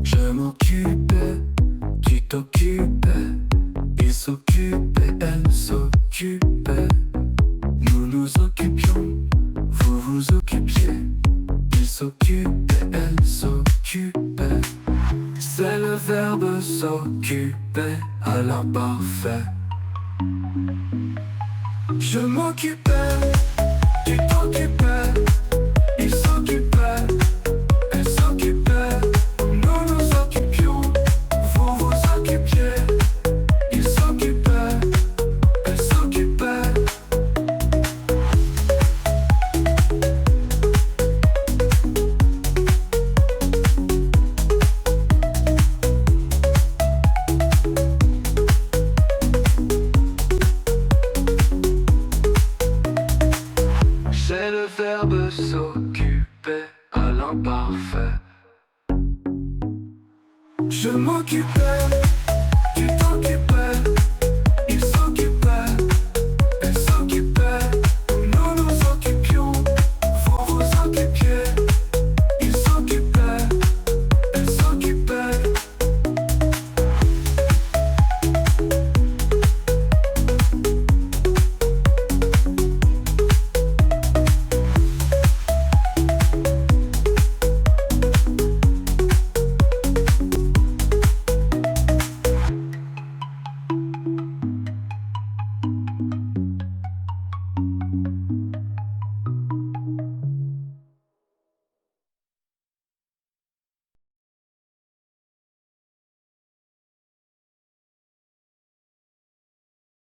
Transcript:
Je m'occupais, tu t'occupais, il s'occupait, elle s'occupait. Nous nous occupions, vous vous occupiez, il s'occupait, elle s'occupait. C'est le verbe s'occuper à l'imparfait. Je m'occupais, tu t'occupais, il s'occupait, elle s'occupait. Nous nous occupions, vous vous occupiez, il s'occupait, elle s'occupait. C'est le verbe s'occuper à l'imparfait. Je m'occupais.